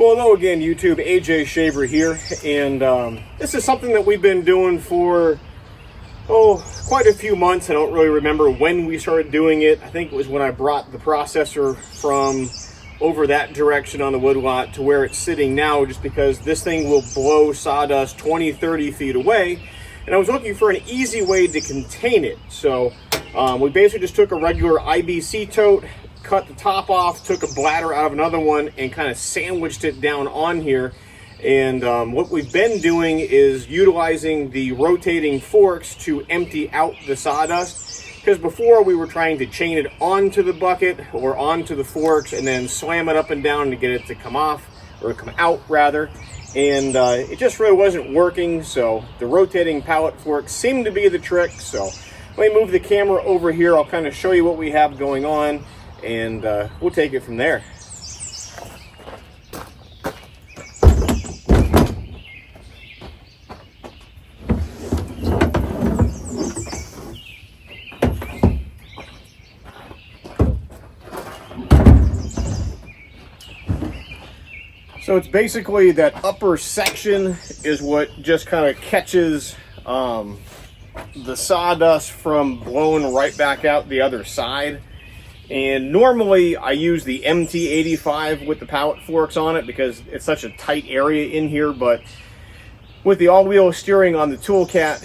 Well, hello again, YouTube. AJ Shaver here, and this is something that we've been doing for quite a few months. I don't really remember when we started doing it. I think it was when I brought the processor from over that direction on the woodlot to where it's sitting now, just because this thing will blow sawdust 20-30 feet away, and I was looking for an easy way to contain it. So we basically just took a regular IBC tote, cut the top off, took a bladder out of another one, and kind of sandwiched it down on here. And what we've been doing is utilizing the rotating forks to empty out the sawdust, because before we were trying to chain it onto the bucket or onto the forks and then slam it up and down to get it to come off, or come out rather, and it just really wasn't working. So the rotating pallet forks seemed to be the trick. So let me move the camera over here. I'll kind of show you what we have going on, and we'll take it from there. So it's basically that upper section is what just kind of catches the sawdust from blowing right back out the other side. And normally I use the MT85 with the pallet forks on it because it's such a tight area in here, but with the all-wheel steering on the Toolcat,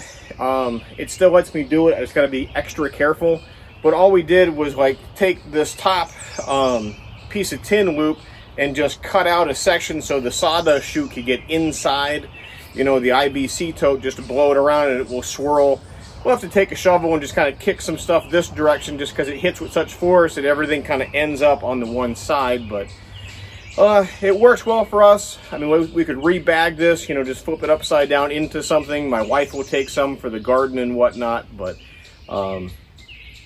it still lets me do it. I just got to be extra careful. But all we did was like take this top piece of tin loop and just cut out a section so the sawdust chute could get inside, you know, the IBC tote, just to blow it around and it will swirl. We'll have to take a shovel and just kind of kick some stuff this direction, just because it hits with such force that everything kind of ends up on the one side. But it works well for us. I mean, we could rebag this, you know, just flip it upside down into something. My wife will take some for the garden and whatnot. But when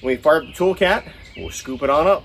we fire up the Toolcat, we'll scoop it on up.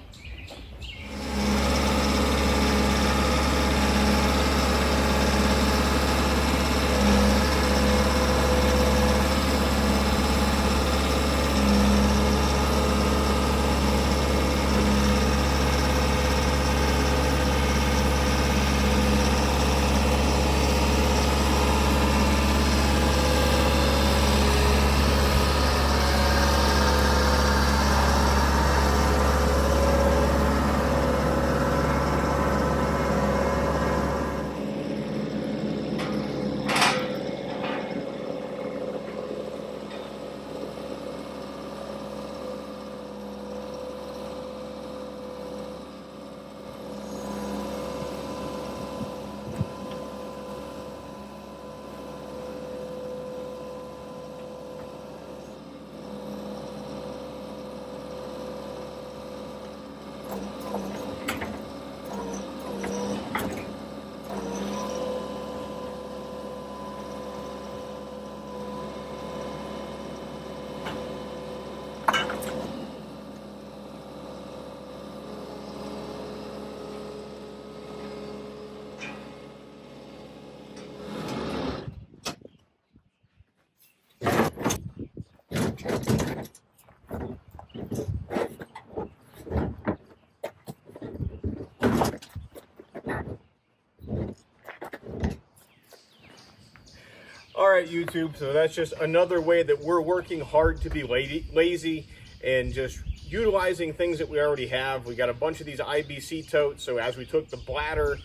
All right, YouTube, so that's just another way that we're working hard to be lazy and just utilizing things that we already have. We got a bunch of these IBC totes, so as we took the bladder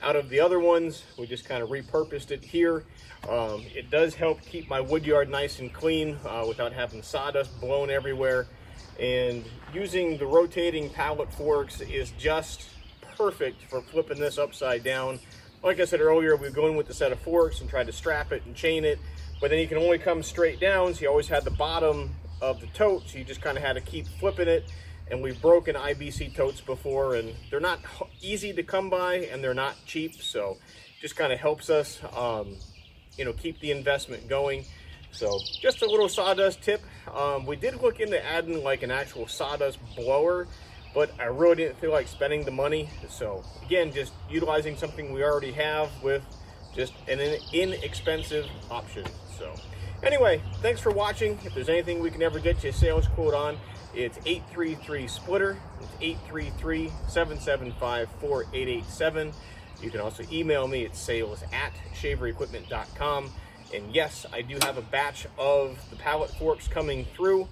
out of the other ones, we just kind of repurposed it here. It does help keep my wood yard nice and clean without having sawdust blown everywhere. And using the rotating pallet forks is just perfect for flipping this upside down. Like I said earlier, we go in with a set of forks and try to strap it and chain it, but then you can only come straight down, so you always had the bottom of the tote, so you just kind of had to keep flipping it. And we've broken IBC totes before, and they're not easy to come by and they're not cheap, so just kind of helps us you know, keep the investment going. So just a little sawdust tip. We did look into adding like an actual sawdust blower, but I really didn't feel like spending the money. So again, just utilizing something we already have with just an inexpensive option. So anyway, thanks for watching. If there's anything we can ever get you a sales quote on, it's 833-SPLITTER. It's 833-775-4887. You can also email me at sales@shaverequipment.com. And yes, I do have a batch of the pallet forks coming through.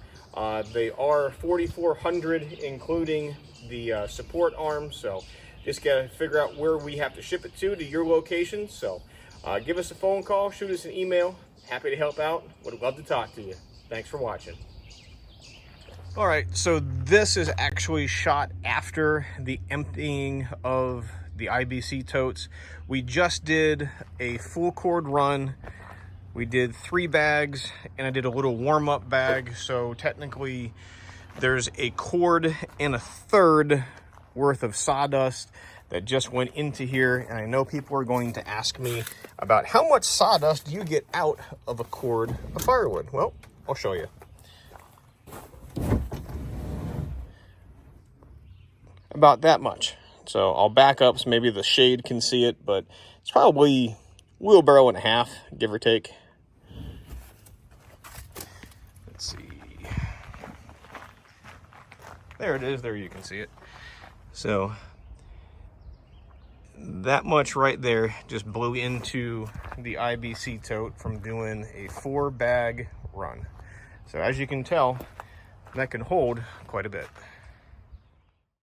They are 4,400, including the support arm. So just gotta figure out where we have to ship it to your location. So give us a phone call, shoot us an email. Happy to help out. Would love to talk to you. Thanks for watching. All right, so this is actually shot after the emptying of the IBC totes. We just did a full cord run. We did 3 bags, and I did a little warm-up bag. So technically, there's a cord and a third worth of sawdust that just went into here. And I know people are going to ask me about how much sawdust do you get out of a cord of firewood? Well, I'll show you. About that much. So I'll back up so maybe the shade can see it, but it's probably wheelbarrow and a half, give or take. Let's see. There it is. There you can see it. So that much right there just blew into the IBC tote from doing a 4-bag run. So as you can tell, that can hold quite a bit.